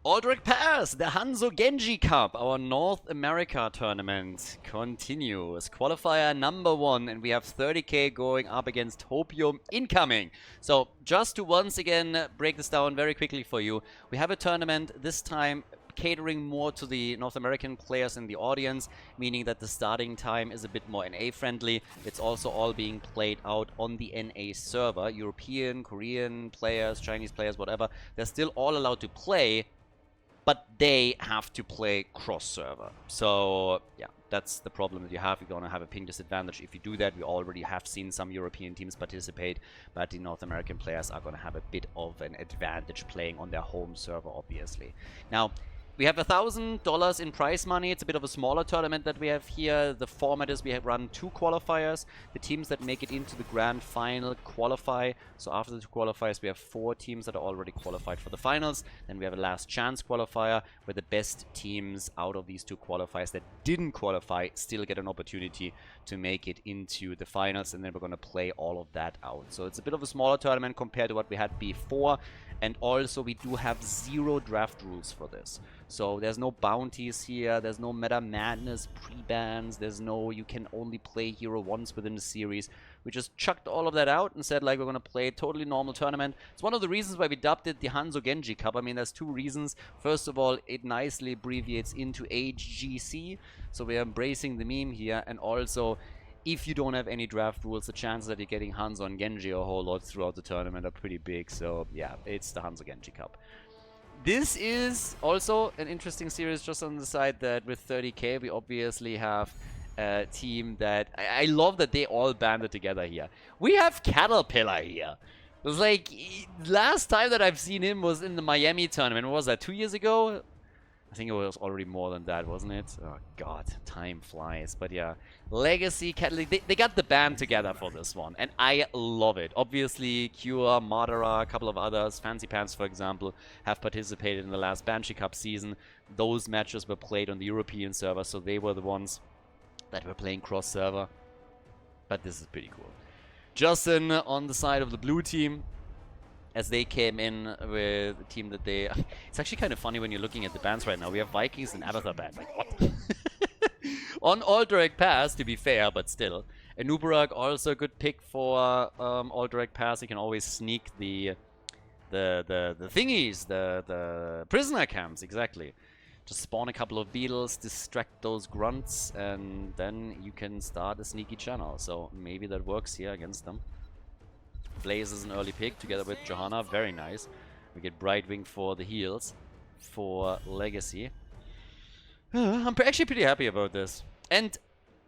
Aldrich Pass, the Hanzo Genji Cup, our North America tournament continues. Qualifier number 1, and we have 30k going up against Hopium incoming. So, just to once again break this down very quickly for you, we have a tournament this time catering more to the North American players in the audience, meaning that the starting time is a bit more NA friendly. It's also all being played out on the NA server. European, Korean players, Chinese players, whatever, they're still all allowed to play, but they have to play cross-server. So, yeah, that's the problem that you have. You're going to have a ping disadvantage if you do that. We already have seen some European teams participate, but the North American players are going to have a bit of an advantage playing on their home server, obviously. Now, we have $1,000 in prize money. It's a bit of a smaller tournament that we have here. The format is we have run 2 qualifiers. The teams that make it into the grand final qualify. So after the 2 qualifiers, we have 4 teams that are already qualified for the finals. Then we have a last chance qualifier where the best teams out of these 2 qualifiers that didn't qualify still get an opportunity to make it into the finals. And then we're going to play all of that out. So it's a bit of a smaller tournament compared to what we had before. And also, we do have 0 draft rules for this. So there's no bounties here, there's no Meta Madness pre-bans, there's no you can only play hero once within the series. We just chucked all of that out and said, like, we're going to play a totally normal tournament. It's one of the reasons why we dubbed it the Hanzo Genji Cup. I mean, there's 2 reasons. First of all, it nicely abbreviates into HGC, so we're embracing the meme here. And also, if you don't have any draft rules, the chances that you're getting Hanzo and Genji a whole lot throughout the tournament are pretty big. So, yeah, it's the Hanzo Genji Cup. This is also an interesting series just on the side that with 30k, we obviously have a team that... I love that they all banded together here. We have Caterpillar here. It was like, last time that I've seen him was in the Miami tournament. What was that, 2 years ago? I think it was already more than that, wasn't it? Oh god, time flies. But yeah, Legacy, they got the band together for this one, and I love it. Obviously, Cure, Madara, a couple of others, Fancy Pants, for example, have participated in the last Banshee Cup season. Those matches were played on the European server, so they were the ones that were playing cross-server. But this is pretty cool. Justin on the side of the blue team, as they came in with a team that they... It's actually kind of funny when you're looking at the bans right now. We have Vikings and Avatar band. Like, what? On Aldrich Pass, to be fair, but still. Anubarak, also a good pick for Aldrich Pass. You can always sneak the thingies, the prisoner camps, exactly. Just spawn a couple of beetles, distract those grunts, and then you can start a sneaky channel. So maybe that works here against them. Blaze is an early pick together with Johanna. Very nice. We get Brightwing for the heals for Legacy. I'm actually pretty happy about this. And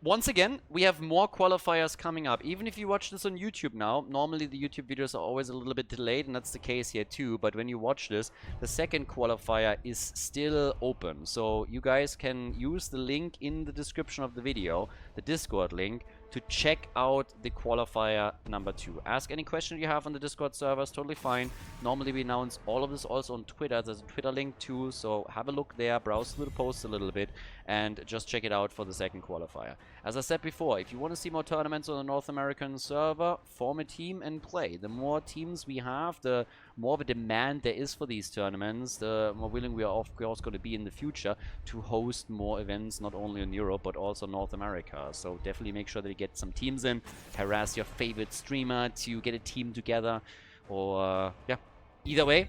once again, we have more qualifiers coming up. Even if you watch this on YouTube now, normally the YouTube videos are always a little bit delayed, and that's the case here too. But when you watch this, the second qualifier is still open. So you guys can use the link in the description of the video, the Discord link, to check out the qualifier number 2. Ask any question you have on the Discord server, it's totally fine. Normally we announce all of this also on Twitter. There's a Twitter link too, so have a look there, browse through the posts a little bit, and just check it out for the second qualifier. As I said before, if you want to see more tournaments on the North American server, form a team and play. The more teams we have, the more of a demand there is for these tournaments, the more willing we are of course going to be in the future to host more events, not only in Europe, but also North America. So definitely make sure that you get some teams in, harass your favorite streamer to get a team together, or yeah, either way,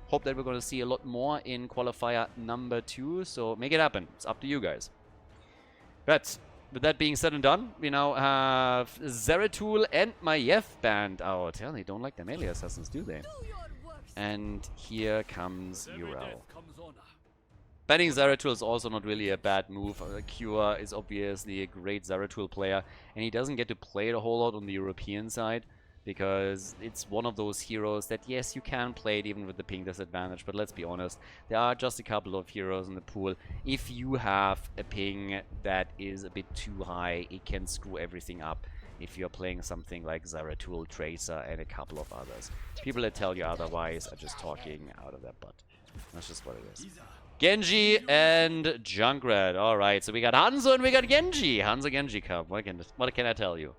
hope that we're going to see a lot more in qualifier number 2, so make it happen. It's up to you guys. But with that being said and done, we now have Zeratul and Maiev band out. Yeah, they don't like the melee assassins, do they? And here comes Urel. Banning Zeratul is also not really a bad move. Cure is obviously a great Zeratul player, and he doesn't get to play it a whole lot on the European side, because it's one of those heroes that, yes, you can play it even with the ping disadvantage, but let's be honest, there are just a couple of heroes in the pool. If you have a ping that is a bit too high, it can screw everything up if you're playing something like Zeratul, Tracer, and a couple of others. People that tell you otherwise are just talking out of their butt. That's just what it is. Genji and Junkrat. Alright, so we got Hanzo and we got Genji. Hanzo Genji Cup. What can I tell you?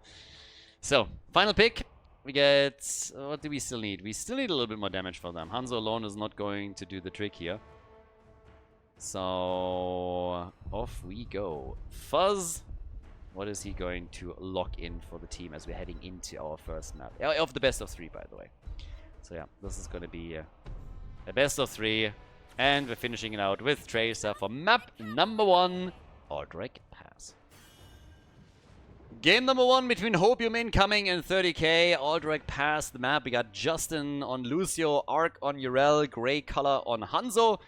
So, final pick. We get... what do we still need? We still need a little bit more damage for them. Hanzo alone is not going to do the trick here. So off we go. Fuzz, what is he going to lock in for the team as we're heading into our first map? Of the best of 3, by the way. So yeah, this is going to be a best of 3. And we're finishing it out with Tracer for map number 1, Aldrich Pass. Game number 1 between Hopium incoming and 30k. Aldrich Pass the map. We got Justin on Lucio, Ark on Urel, Grey Color on Hanzo,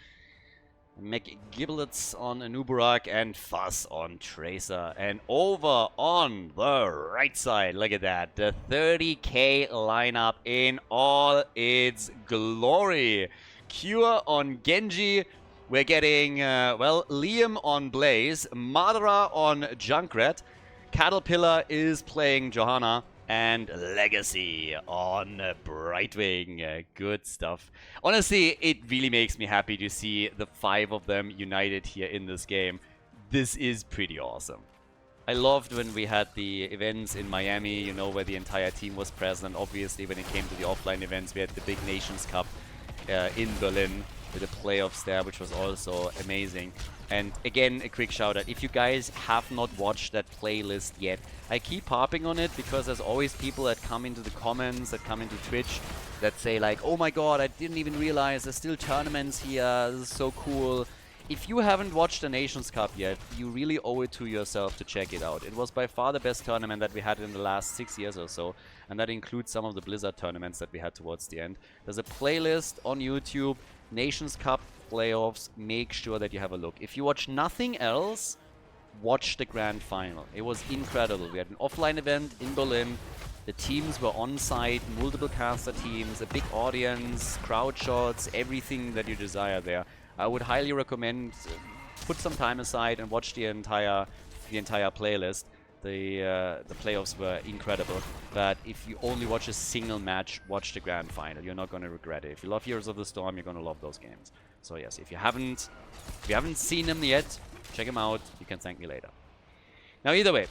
McGiblets on Anuburak, and Fuzz on Tracer. And over on the right side, look at that, the 30k lineup in all its glory. Cure on Genji. We're getting, well, Liam on Blaze, Madara on Junkrat, Caterpillar is playing Johanna, and Legacy on Brightwing. Good stuff. Honestly, it really makes me happy to see the 5 of them united here in this game. This is pretty awesome. I loved when we had the events in Miami, you know, where the entire team was present. Obviously, when it came to the offline events, we had the big Nations Cup in Berlin with the playoffs there, which was also amazing. And again, a quick shout out, if you guys have not watched that playlist yet, I keep harping on it because there's always people that come into the comments, that come into Twitch, that say like, oh my god, I didn't even realize there's still tournaments here, this is so cool. If you haven't watched the Nations Cup yet, you really owe it to yourself to check it out. It was by far the best tournament that we had in the last 6 years or so, and that includes some of the Blizzard tournaments that we had towards the end. There's a playlist on YouTube, Nations Cup playoffs, make sure that you have a look. If you watch nothing else, watch the grand final. It was incredible. We had an offline event in Berlin. The teams were on site, multiple caster teams, a big audience, crowd shots, everything that you desire there. I would highly recommend put some time aside and watch the entire playlist. The playoffs were incredible, but if you only watch a single match, watch the grand final. You're not going to regret it. If you love Heroes of the Storm, you're going to love those games. So yes, if you haven't seen them yet, check them out. You can thank me later. Now, either way,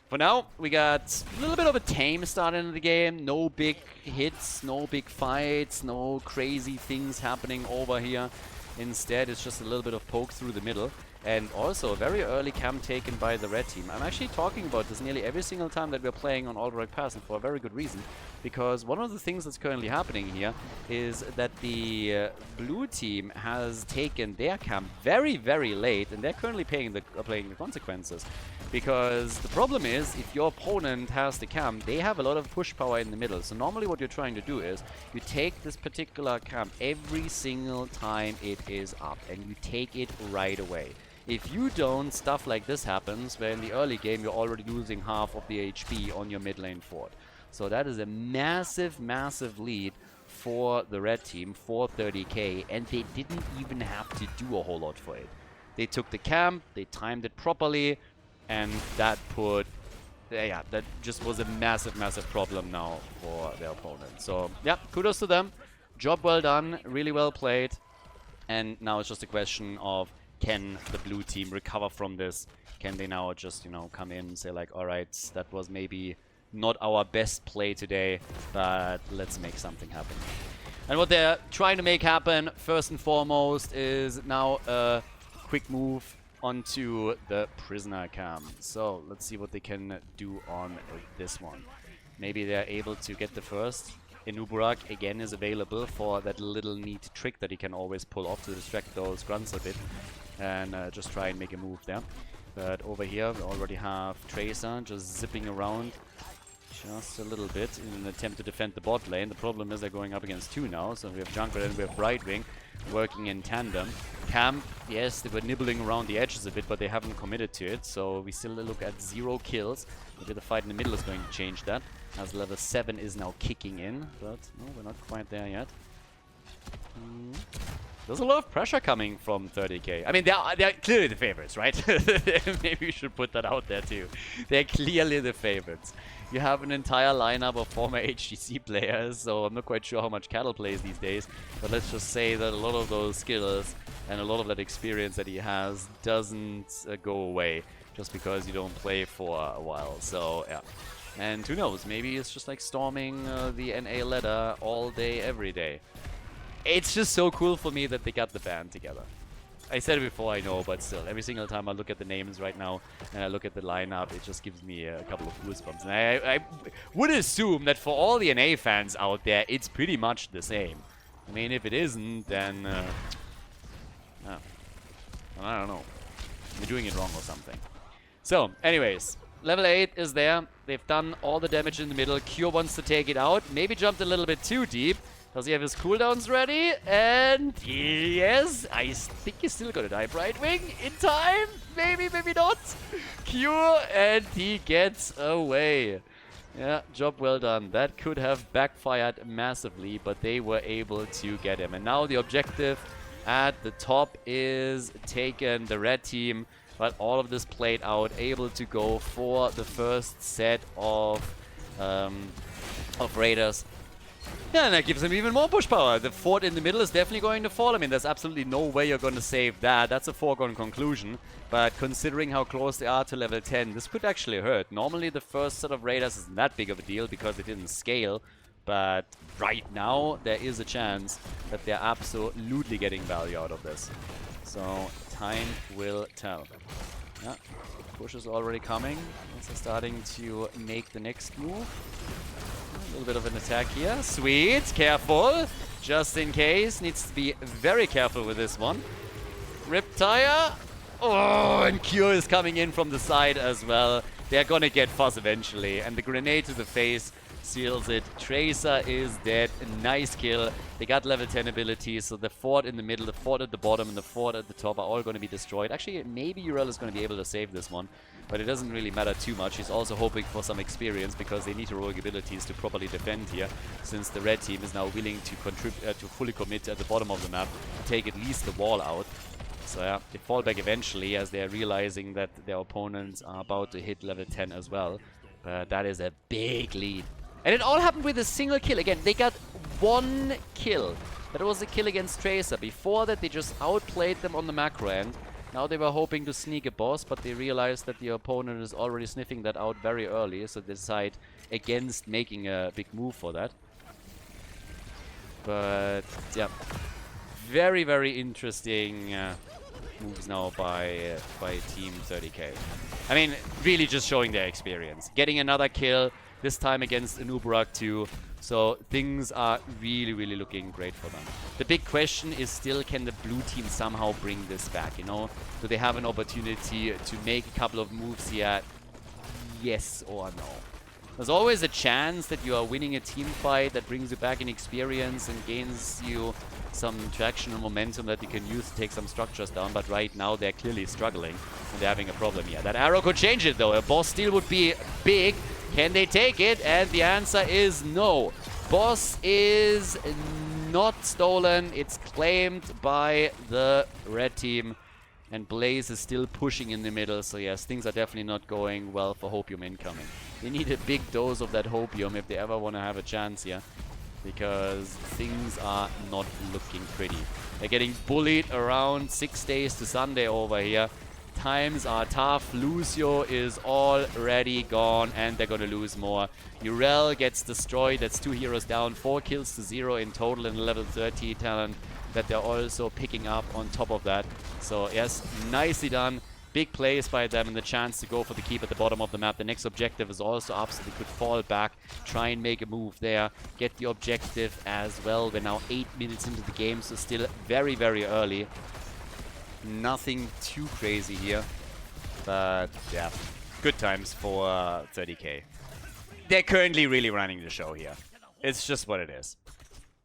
for now, we got a little bit of a tame start into the game. No big hits, no big fights, no crazy things happening over here. Instead, it's just a little bit of poke through the middle. And also a very early camp taken by the red team. I'm actually talking about this nearly every single time that we're playing on Aldrich Pass, and for a very good reason. Because one of the things that's currently happening here is that the blue team has taken their camp very, very late, and they're currently playing the consequences. Because the problem is, if your opponent has the camp, they have a lot of push power in the middle. So normally what you're trying to do is, you take this particular camp every single time it is up, and you take it right away. If you don't, stuff like this happens, where in the early game you're already losing half of the HP on your mid lane fort. So that is a massive, massive lead for the red team, for 30k, and they didn't even have to do a whole lot for it. They took the camp, they timed it properly, and that put... yeah, that just was a massive, massive problem now for their opponent. So, yeah, kudos to them. Job well done, really well played. And now it's just a question of, can the blue team recover from this? Can they now just, you know, come in and say like, alright, that was maybe not our best play today, but let's make something happen. And what they're trying to make happen, first and foremost, is now a quick move onto the prisoner camp. So let's see what they can do on this one. Maybe they're able to get the first. Inuburak again is available for that little neat trick that he can always pull off to distract those grunts a bit and just try and make a move there. But over here we already have Tracer just zipping around just a little bit in an attempt to defend the bot lane. The problem is they're going up against 2 now, so we have Junkrat and we have Brightwing working in tandem. Camp, yes, they were nibbling around the edges a bit, but they haven't committed to it, so we still look at 0 kills. Maybe the fight in the middle is going to change that, as level 7 is now kicking in, but no, we're not quite there yet. There's a lot of pressure coming from 30k. I mean, they're clearly the favorites, right? Maybe we should put that out there too. They're clearly the favorites. You have an entire lineup of former HGC players, so I'm not quite sure how much Cattle plays these days, but let's just say that a lot of those skills and a lot of that experience that he has doesn't go away just because you don't play for a while. So, yeah. And who knows, maybe it's just like storming the NA ladder all day, every day. It's just so cool for me that they got the band together. I said it before, I know, but still, every single time I look at the names right now and I look at the lineup, it just gives me a couple of goosebumps. And I would assume that for all the NA fans out there, it's pretty much the same. I mean, if it isn't, then I don't know. We're doing it wrong or something. So, anyways, level 8 is there. They've done all the damage in the middle. Cure wants to take it out. Maybe jumped a little bit too deep. Does he have his cooldowns ready? And yes, I think he's still gonna die. Brightwing in time? Maybe, maybe not. Cure, and he gets away. Yeah, job well done. That could have backfired massively, but they were able to get him. And now the objective at the top is taken. The red team, but all of this played out, able to go for the first set of Raiders. Yeah, and that gives them even more push power. The fort in the middle is definitely going to fall. I mean, there's absolutely no way you're going to save that. That's a foregone conclusion. But considering how close they are to level 10, this could actually hurt. Normally, the first set of Raiders isn't that big of a deal because it didn't scale. But right now, there is a chance that they're absolutely getting value out of this. So, time will tell. Yeah, push is already coming. They're starting to make the next move. A little bit of an attack here. Sweet. Careful. Just in case. Needs to be very careful with this one. Rip tire. Oh, and Cure is coming in from the side as well. They're gonna get Fuzz eventually. And the grenade to the face seals it. Tracer is dead. A nice kill. They got level 10 abilities, so the fort in the middle, the fort at the bottom, and the fort at the top are all going to be destroyed. Actually, maybe Urel is going to be able to save this one, but it doesn't really matter too much. He's also hoping for some experience because they need heroic abilities to properly defend here, since the red team is now willing to contribute to fully commit at the bottom of the map to take at least the wall out. So yeah, they fall back eventually as they're realizing that their opponents are about to hit level 10 as well. But that is a big lead. And it all happened with a single kill. Again, they got one kill. That was a kill against Tracer. Before that, they just outplayed them on the macro end. Now they were hoping to sneak a boss, but they realized that the opponent is already sniffing that out very early, so they decide against making a big move for that. But, yeah. Very, very interesting moves now by Team 30K. I mean, really just showing their experience. Getting another kill, this time against Anubarak too. So things are really, really looking great for them. The big question is still, can the blue team somehow bring this back, you know? Do they have an opportunity to make a couple of moves here? Yes or no? There's always a chance that you are winning a team fight that brings you back in experience and gains you some traction and momentum that you can use to take some structures down, but right now they're clearly struggling and they're having a problem here. That arrow could change it though. A boss steal would be big. Can they take it? And the answer is no. Boss is not stolen. It's claimed by the red team. And Blaze is still pushing in the middle. So yes, things are definitely not going well for Hopium incoming. They need a big dose of that Hopium if they ever want to have a chance here. Because things are not looking pretty. They're getting bullied around 6 days to Sunday over here. Times are tough. Lucio is already gone and they're gonna lose more. Urel gets destroyed. That's 2 heroes down. 4 kills to 0 in total in level 30 talent that they're also picking up on top of that. So yes, nicely done. Big plays by them and the chance to go for the keep at the bottom of the map. The next objective is also up, so they could fall back, try and make a move there, get the objective as well. We're now 8 minutes into the game, so still very, very early. Nothing too crazy here, but yeah, good times for 30K. They're currently really running the show here. It's just what it is.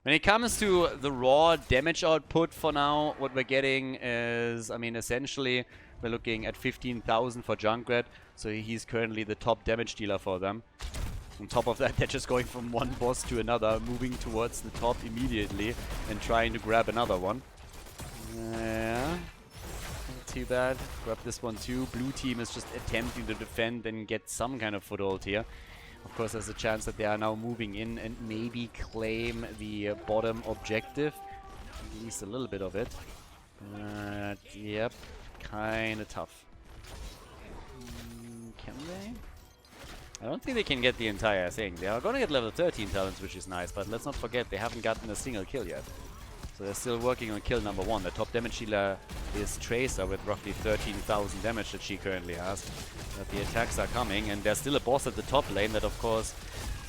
When it comes to the raw damage output for now, what we're getting is, I mean, essentially, we're looking at 15,000 for Junkrat, so he's currently the top damage dealer for them. On top of that, they're just going from one boss to another, moving towards the top immediately and trying to grab another one. Yeah, not too bad. Grab this one too. Blue team is just attempting to defend and get some kind of foothold here. Of course, there's a chance that they are now moving in and maybe claim the bottom objective. At least a little bit of it. But, yep, kind of tough. Can they? I don't think they can get the entire thing. They are going to get level 13 talents, which is nice, but let's not forget they haven't gotten a single kill yet. So they're still working on kill number 1. The top damage dealer is Tracer with roughly 13,000 damage that she currently has. But the attacks are coming, and there's still a boss at the top lane that, of course,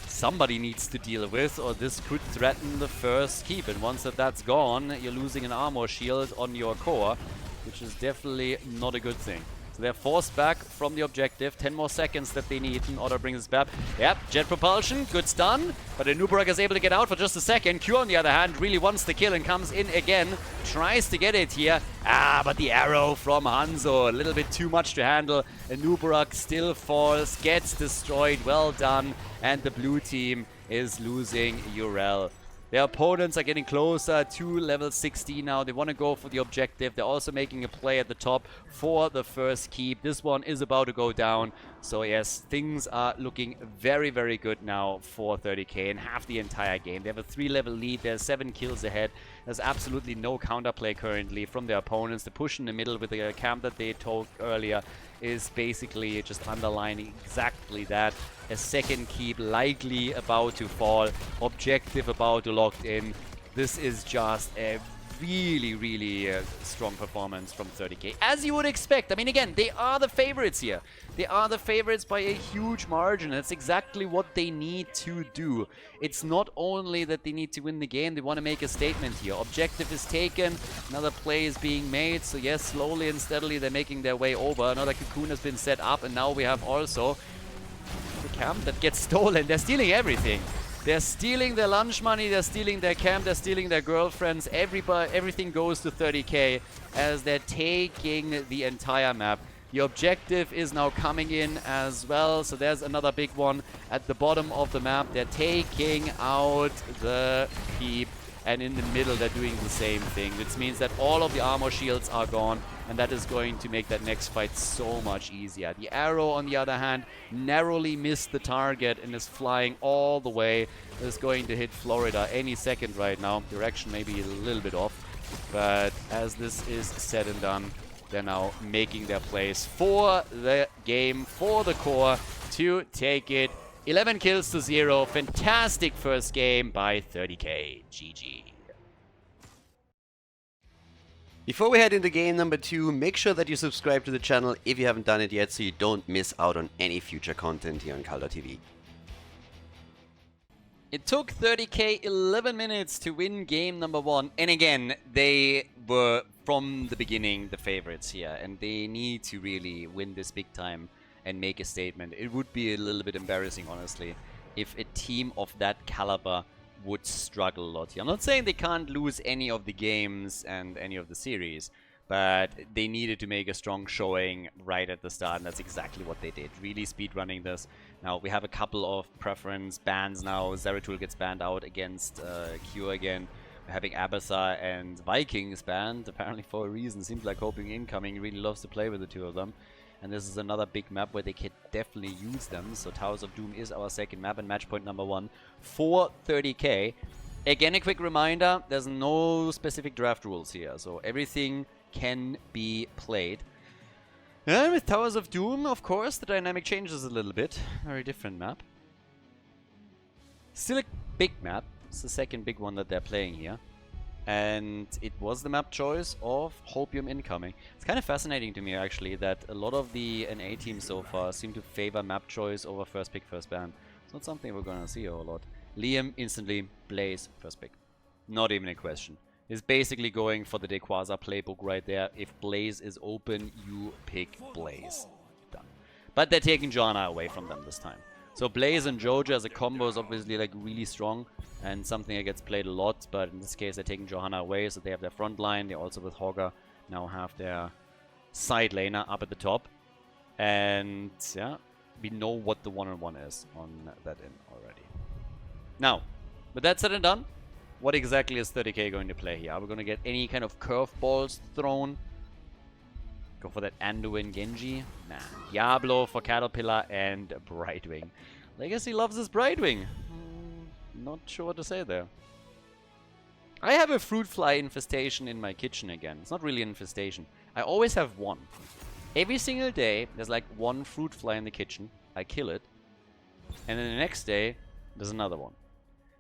somebody needs to deal with, or this could threaten the first keep. And once that's gone, you're losing an armor shield on your core, which is definitely not a good thing. So they're forced back from the objective. 10 more seconds that they need in order to bring this back. Yep, jet propulsion, good stun. But Anubarak is able to get out for just a second. Q, on the other hand, really wants the kill and comes in again. Tries to get it here. But the arrow from Hanzo, a little bit too much to handle. Anubarak still falls, gets destroyed. Well done. And the blue team is losing Urel. Their opponents are getting closer to level 60 now. They want to go for the objective. They're also making a play at the top for the first keep. This one is about to go down. So yes, things are looking very, very good now for 30k and have the entire game. They have a 3-level lead. There's 7 kills ahead. There's absolutely no counterplay currently from their opponents. The push in the middle with the camp that they told earlier is basically just underlining exactly that. A second keep likely about to fall. Objective about to locked in. This is just a really, really strong performance from 30k. As you would expect. I mean, again, they are the favorites here. They are the favorites by a huge margin. That's exactly what they need to do. It's not only that they need to win the game, they want to make a statement here. Objective is taken, another play is being made. So yes, slowly and steadily they're making their way over. Another cocoon has been set up, and now we have also the camp that gets stolen. They're stealing everything. They're stealing their lunch money, they're stealing their camp, they're stealing their girlfriends. Everything goes to 30k as they're taking the entire map. The objective is now coming in as well, so there's another big one at the bottom of the map. They're taking out the keep, and in the middle they're doing the same thing, which means that all of the armor shields are gone, and that is going to make that next fight so much easier. The arrow, on the other hand, narrowly missed the target and is flying all the way. Is going to hit Florida any second right now. Direction may be a little bit off, but as this is said and done, they're now making their plays for the game, for the core, to take it. 11 kills to 0. Fantastic first game by 30k. GG. Before we head into game number 2, make sure that you subscribe to the channel if you haven't done it yet so you don't miss out on any future content here on Khaldor TV. It took 30k 11 minutes to win game number 1, and again, they were from the beginning the favorites here, and they need to really win this big time and make a statement. It would be a little bit embarrassing, honestly, if a team of that caliber would struggle a lot here. I'm not saying they can't lose any of the games and any of the series, but they needed to make a strong showing right at the start, and that's exactly what they did. Really speedrunning this. Now, we have a couple of preference bans now. Zeratul gets banned out against Q again. We're having Abyssar and Vikings banned, apparently for a reason. Seems like Hopium incoming really loves to play with the two of them. And this is another big map where they can definitely use them. So Towers of Doom is our second map and match point number 1 for 30k. Again, a quick reminder, there's no specific draft rules here, so everything can be played. And with Towers of Doom, of course, the dynamic changes a little bit. Very different map. Still a big map. It's the second big one that they're playing here. And it was the map choice of Hopium incoming. It's kind of fascinating to me, actually, that a lot of the NA teams so far seem to favor map choice over first pick, first ban. It's not something we're gonna see a whole lot. Liam instantly, Blaze, first pick. Not even a question. Is basically going for the Dequaza playbook right there. If Blaze is open, you pick Blaze. Done. But they're taking Johanna away from them this time. So Blaze and Joja as a combo is obviously like really strong and something that gets played a lot, but in this case they're taking Johanna away, so they have their front line. They also with Hogger now have their side laner up at the top. And yeah, we know what the one-on-one is on that in already. Now, with that said and done, what exactly is 30k going to play here? Are we going to get any kind of curveballs thrown? Go for that Anduin Genji? Nah. Diablo for Caterpillar and Brightwing. Legacy loves his Brightwing. Not sure what to say there. I have a fruit fly infestation in my kitchen again. It's not really an infestation. I always have one. Every single day, there's like one fruit fly in the kitchen. I kill it. And then the next day, there's another one.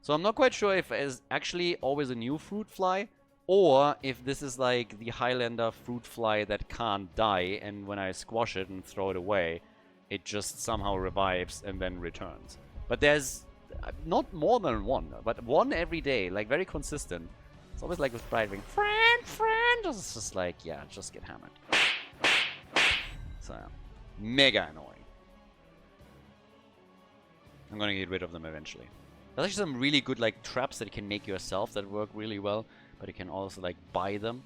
So I'm not quite sure if it's actually always a new fruit fly, or if this is like the Highlander fruit fly that can't die, and when I squash it and throw it away, it just somehow revives and then returns. But there's not more than one, but one every day, like very consistent. It's always like with Brightwing, friend, it's just like, yeah, just get hammered. So, mega annoying. I'm gonna get rid of them eventually. There's actually some really good like traps that you can make yourself that work really well, but you can also like buy them.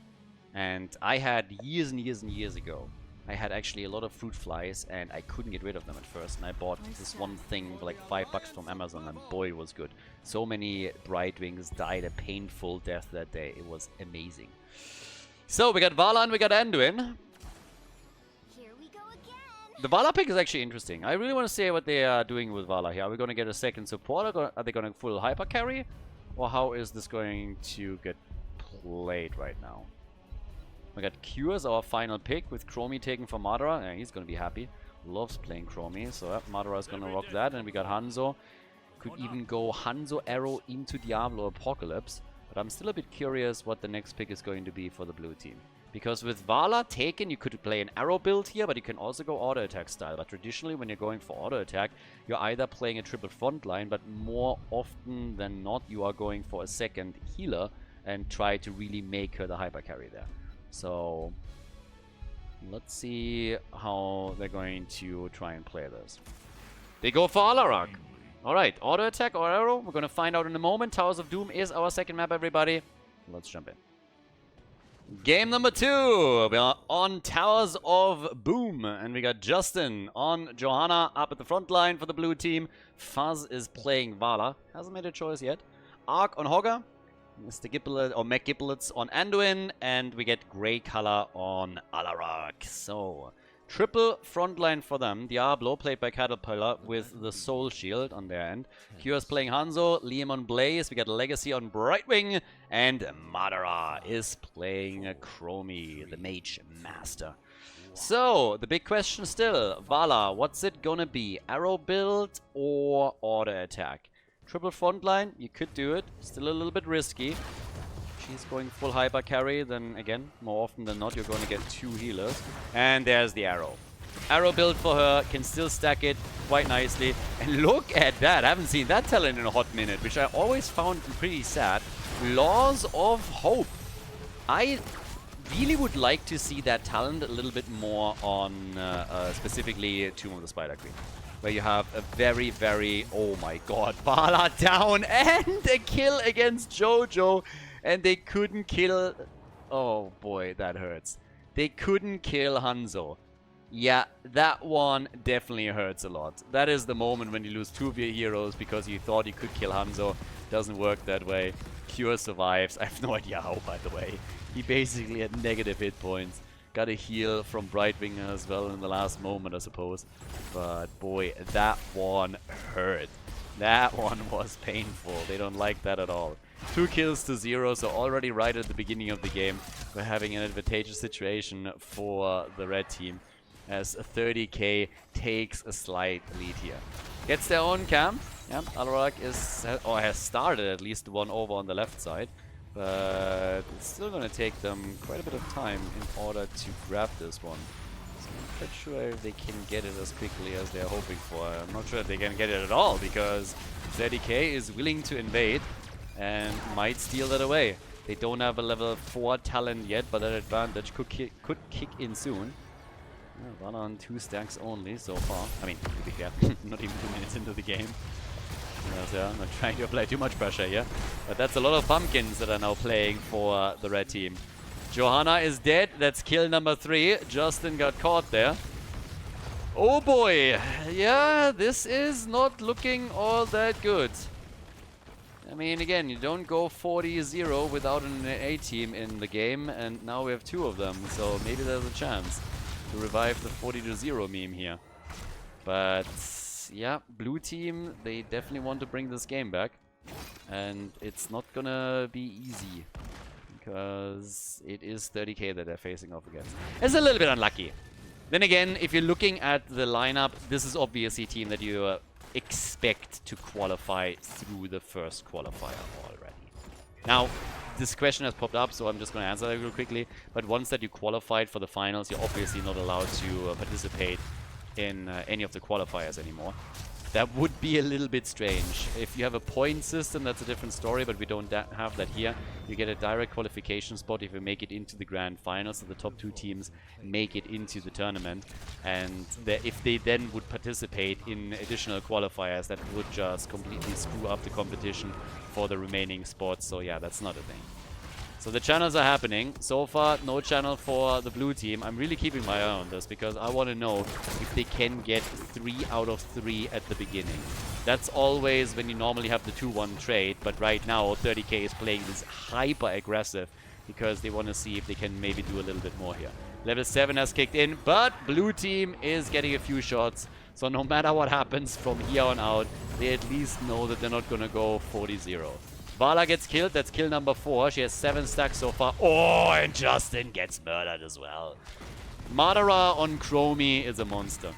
And I had years and years and years ago, I had actually a lot of fruit flies and I couldn't get rid of them at first. And I bought this one thing for like $5 from Amazon, and boy, it was good. So many Brightwings died a painful death that day. It was amazing. So we got Vala and we got Anduin. The Vala pick is actually interesting. I really want to see what they are doing with Vala here. Are we going to get a second support? Are they going to full hyper carry? Or how is this going to get played right now? We got Q as our final pick with Chromie taken for Madara. Yeah, he's going to be happy. Loves playing Chromie. So Madara is going to rock that. And we got Hanzo. Could even go Hanzo Arrow into Diablo Apocalypse. But I'm still a bit curious what the next pick is going to be for the blue team. Because with Vala taken, you could play an arrow build here, but you can also go auto attack style. But traditionally, when you're going for auto attack, you're either playing a triple front line, but more often than not, you are going for a second healer and try to really make her the hyper carry there. So let's see how they're going to try and play this. They go for Alarak. Alright, auto attack or arrow. We're going to find out in a moment. Towers of Doom is our second map, everybody. Let's jump in. Game number 2, we are on Towers of Boom, and we got Justin on Johanna up at the front line for the blue team. Fuzz is playing Vala, hasn't made a choice yet. Ark on Hogger, Mr. Giblet or McGiblets on Anduin, and we get Grey Color on Alarak. So, triple frontline for them. Diablo, played by Caterpillar, with the Soul Shield on their end. Q is playing Hanzo, Liam on Blaze, we got Legacy on Brightwing, and Madara is playing Chromie, the Mage Master. So, the big question still, Vala, what's it gonna be? Arrow build or auto attack? Triple frontline, you could do it, still a little bit risky. She's going full hyper carry, then again, more often than not, you're going to get 2 healers. And there's the arrow. Arrow build for her, can still stack it quite nicely. And look at that, I haven't seen that talent in a hot minute, which I always found pretty sad. Laws of Hope. I really would like to see that talent a little bit more on specifically Tomb of the Spider Queen. Where you have a very, very, oh my god, Vala down and a kill against Jojo. And they couldn't kill... Oh boy, that hurts. They couldn't kill Hanzo. Yeah, that one definitely hurts a lot. That is the moment when you lose 2 of your heroes because you thought you could kill Hanzo. Doesn't work that way. Cure survives. I have no idea how, by the way. He basically had negative hit points. Got a heal from Brightwing as well in the last moment, I suppose. But boy, that one hurt. That one was painful. They don't like that at all. 2 kills to 0, so already right at the beginning of the game, we're having an advantageous situation for the red team as 30k takes a slight lead here. Gets their own camp. Yeah, Alarak has started at least one over on the left side, but it's still going to take them quite a bit of time in order to grab this one. So I'm not quite sure if they can get it as quickly as they're hoping for. I'm not sure if they can get it at all because 30k is willing to invade and might steal that away. They don't have a level 4 talent yet, but that advantage could kick in soon. One on 2 stacks only so far. I mean, to be fair, not even 2 minutes into the game. Yeah, I'm not trying to apply too much pressure here. But that's a lot of pumpkins that are now playing for the red team. Johanna is dead. That's kill number 3. Justin got caught there. Oh boy. Yeah, this is not looking all that good. I mean, again, you don't go 40-0 without an A-team in the game, and now we have 2 of them, so maybe there's a chance to revive the 40-0 meme here. But, yeah, blue team, they definitely want to bring this game back, and it's not gonna be easy, because it is 30k that they're facing off against. It's a little bit unlucky. Then again, if you're looking at the lineup, this is obviously a team that you expect to qualify through the first qualifier already. Now, this question has popped up, so I'm just going to answer that real quickly. But once that you qualified for the finals, you're obviously not allowed to participate in any of the qualifiers anymore. That would be a little bit strange. If you have a point system, that's a different story, but we don't have that here. You get a direct qualification spot if you make it into the grand finals, so the top 2 teams make it into the tournament. And if they then would participate in additional qualifiers, that would just completely screw up the competition for the remaining spots. So yeah, that's not a thing. So the channels are happening. So far, no channel for the blue team. I'm really keeping my eye on this because I want to know if they can get 3 out of 3 at the beginning. That's always when you normally have the 2-1 trade, but right now 30k is playing this hyper aggressive because they want to see if they can maybe do a little bit more here. Level 7 has kicked in, but blue team is getting a few shots. So no matter what happens from here on out, they at least know that they're not going to go 40-0. Vala gets killed. That's kill number 4. She has 7 stacks so far. Oh, and Justin gets murdered as well. Madara on Chromie is a monster.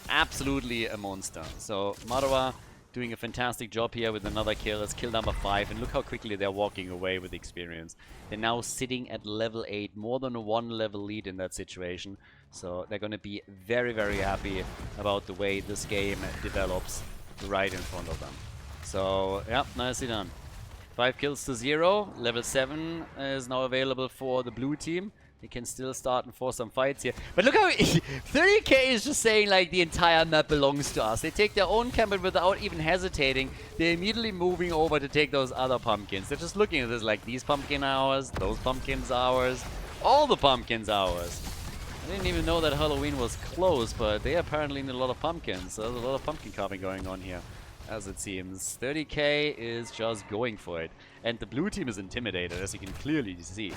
Absolutely a monster. So Madara doing a fantastic job here with another kill. That's kill number 5. And look how quickly they're walking away with experience. They're now sitting at level 8. More than a 1 level lead in that situation. So they're going to be very, very happy about the way this game develops right in front of them. So, yeah, nicely done. 5 kills to 0. Level 7 is now available for the blue team. They can still start and force some fights here. But look how 30k is just saying like the entire map belongs to us. They take their own camp and without even hesitating, they're immediately moving over to take those other pumpkins. They're just looking at this like these pumpkin ours, those pumpkins ours, all the pumpkins ours. I didn't even know that Halloween was close, but they apparently need a lot of pumpkins. So there's a lot of pumpkin carving going on here, as it seems. 30k is just going for it. And the blue team is intimidated, as you can clearly see.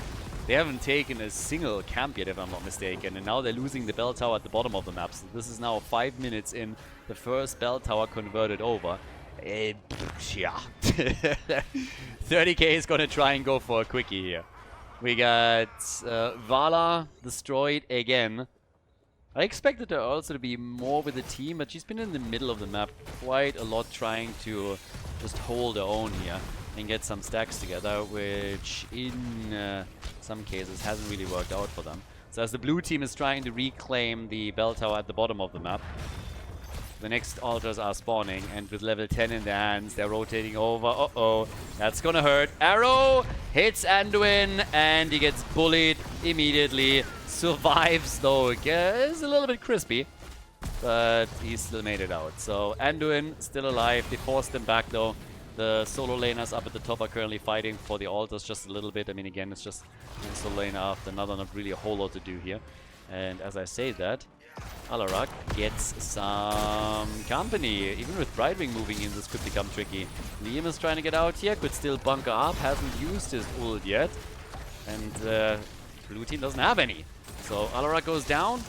They haven't taken a single camp yet, if I'm not mistaken. And now they're losing the bell tower at the bottom of the map. So this is now 5 minutes in. The first bell tower converted over. Yeah. 30k is going to try and go for a quickie here. We got Vala destroyed again. I expected her also to be more with the team, but she's been in the middle of the map quite a lot, trying to just hold her own here and get some stacks together, which in some cases hasn't really worked out for them. So as the blue team is trying to reclaim the bell tower at the bottom of the map, the next altars are spawning, and with level 10 in their hands, they're rotating over. Uh-oh, that's gonna hurt. Arrow hits Anduin, and he gets bullied immediately. Survives, though. It's a little bit crispy, but he still made it out. So Anduin still alive. They forced him back, though. The solo laners up at the top are currently fighting for the altars just a little bit. I mean, again, it's just one solo laner after another. Not really a whole lot to do here. And as I say that, Alarak gets some company. Even with Brightwing moving in, this could become tricky. Liam is trying to get out here, could still bunker up, hasn't used his ult yet. And blue team doesn't have any. So Alarak goes down.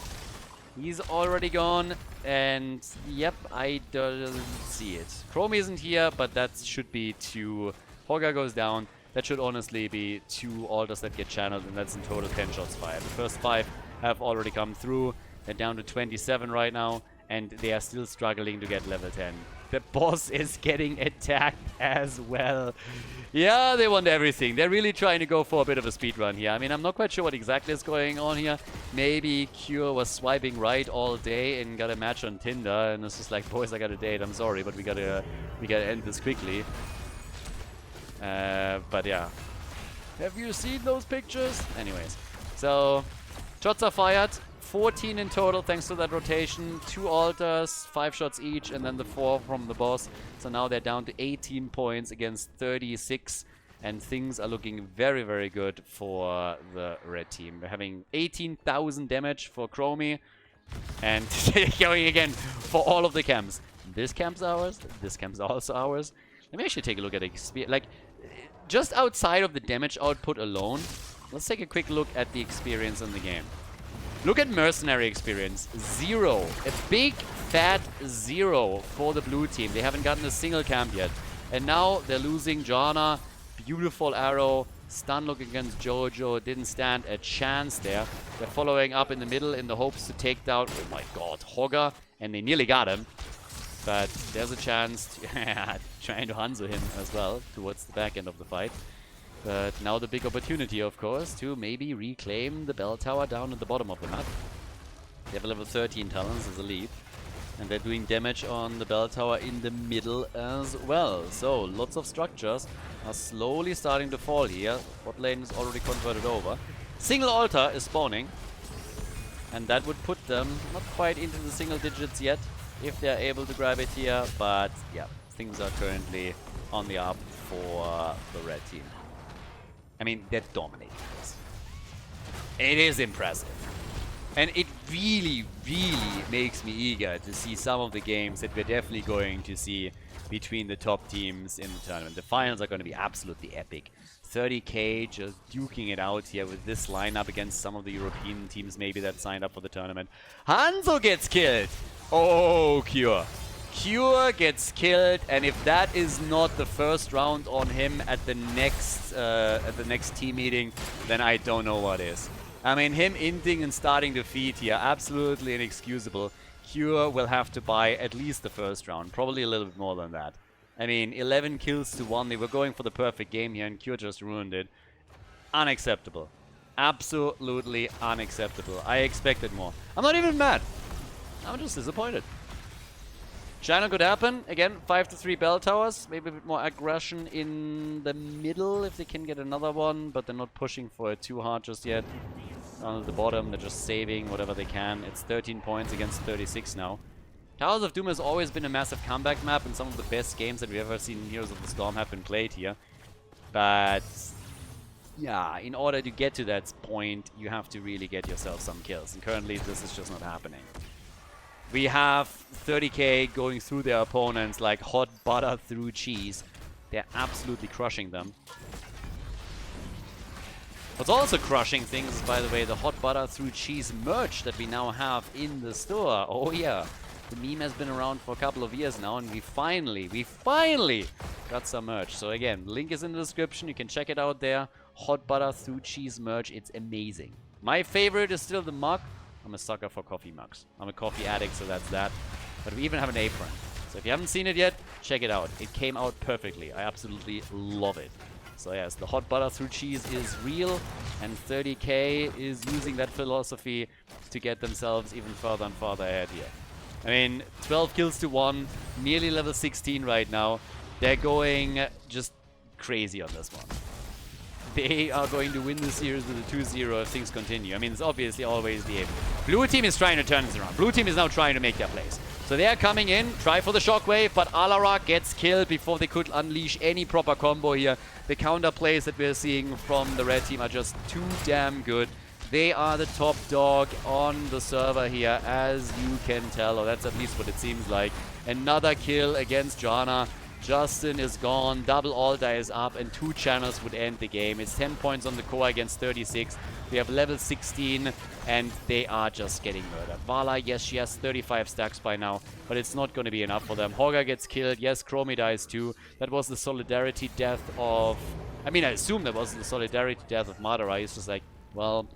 He's already gone. And yep, I don't see it. Chrome isn't here, but that should be 2. Hogger goes down. That should honestly be 2 altars that get channeled, and that's in total 10 shots fired. The first 5 have already come through. They're down to 27 right now, and they are still struggling to get level 10. The boss is getting attacked as well. Yeah, they want everything. They're really trying to go for a bit of a speed run here. I mean, I'm not quite sure what exactly is going on here. Maybe Cure was swiping right all day and got a match on Tinder, and it's just like, boys, I got a date. I'm sorry, but we gotta end this quickly. But yeah. Have you seen those pictures? Anyways, so shots are fired. 14 in total thanks to that rotation. 2 altars, 5 shots each, and then the 4 from the boss. So now they're down to 18 points against 36, and things are looking very, very good for the red team. We're having 18,000 damage for Chromie, and going again for all of the camps. This camp's ours, this camp's also ours. Let me actually take a look at experience. Like, just outside of the damage output alone, let's take a quick look at the experience in the game. Look at mercenary experience, 0. A big fat 0 for the blue team. They haven't gotten a single camp yet. And now they're losing Johanna. Beautiful arrow. Stun look against Jojo. Didn't stand a chance there. They're following up in the middle in the hopes to take down, oh my god, Hogger. And they nearly got him. But there's a chance to trying to Hanzo him as well towards the back end of the fight. But now the big opportunity, of course, to maybe reclaim the bell tower down at the bottom of the map. They have a level 13 talents as a lead. And they're doing damage on the bell tower in the middle as well. So, lots of structures are slowly starting to fall here. Bot lane is already converted over. Single altar is spawning. And that would put them not quite into the single digits yet, if they're able to grab it here. But, yeah, things are currently on the up for the red team. I mean, they're dominating this. It is impressive. And it really, really makes me eager to see some of the games that we're definitely going to see between the top teams in the tournament. The finals are going to be absolutely epic. 30k just duking it out here with this lineup against some of the European teams maybe that signed up for the tournament. Hanzo gets killed! Oh, Cure. Cure gets killed, and if that is not the first round on him at the next team meeting, then I don't know what is. I mean, him inting and starting to feed here, absolutely inexcusable. Cure will have to buy at least the first round, probably a little bit more than that. I mean, 11 kills to 1, they were going for the perfect game here and Cure just ruined it. Unacceptable. Absolutely unacceptable. I expected more. I'm not even mad. I'm just disappointed. China could happen. Again, 5-3 bell towers. Maybe a bit more aggression in the middle if they can get another one, but they're not pushing for it too hard just yet. Down at the bottom, they're just saving whatever they can. It's 13 points against 36 now. Towers of Doom has always been a massive comeback map, and some of the best games that we've ever seen in Heroes of the Storm have been played here. But yeah, in order to get to that point, you have to really get yourself some kills. And currently, this is just not happening. We have 30k going through their opponents like hot butter through cheese. They're absolutely crushing them. What's also crushing things is, by the way, the hot butter through cheese merch that we now have in the store. Oh yeah, the meme has been around for a couple of years now, and we finally got some merch. So again, link is in the description. You can check it out there. Hot butter through cheese merch. It's amazing. My favorite is still the mug. I'm a sucker for coffee mugs. I'm a coffee addict, so that's that. But we even have an apron. So if you haven't seen it yet, check it out. It came out perfectly. I absolutely love it. So yes, the hot butter through cheese is real, and 30k is using that philosophy to get themselves even further and further ahead here. I mean, 12 kills to 1, nearly level 16 right now. They're going just crazy on this one. They are going to win the series with a 2-0 if things continue. I mean, it's obviously always the aim. Blue team is trying to turn this around. Blue team is now trying to make their plays. So they are coming in, try for the shockwave, but Alarak gets killed before they could unleash any proper combo here. The counter plays that we're seeing from the red team are just too damn good. They are the top dog on the server here, as you can tell, or that's at least what it seems like. Another kill against Jana. Justin is gone, double altar is up, and 2 channels would end the game. It's 10 points on the core against 36. We have level 16, and they are just getting murdered. Vala, yes, she has 35 stacks by now, but it's not going to be enough for them. Hoga gets killed. Yes, Chromie dies too. That was the solidarity death of... I mean, I assume that was the solidarity death of Madara. He's just like, well...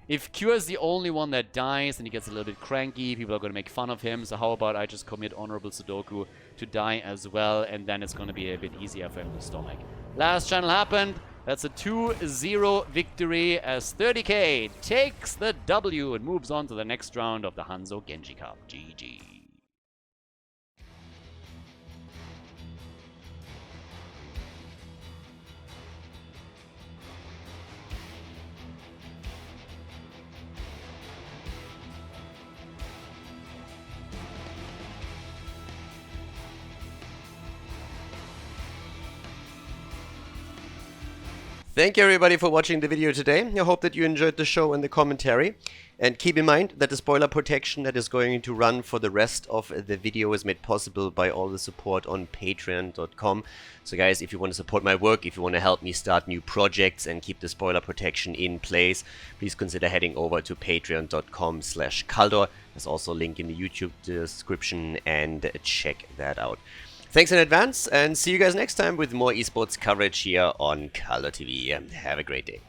If Cure is the only one that dies and he gets a little bit cranky, people are going to make fun of him. So how about I just commit honorable Sudoku to die as well, and then it's going to be a bit easier for him to stomach. Last channel happened. That's a 2-0 victory as 30k takes the W and moves on to the next round of the Hanzo Genji Cup. GG. Thank you everybody for watching the video today. I hope that you enjoyed the show and the commentary. And keep in mind that the spoiler protection that is going to run for the rest of the video is made possible by all the support on patreon.com. So guys, if you want to support my work, if you want to help me start new projects and keep the spoiler protection in place, please consider heading over to patreon.com/Khaldor. There's also a link in the YouTube description, and check that out. Thanks in advance, and see you guys next time with more esports coverage here on Khaldor TV. Have a great day.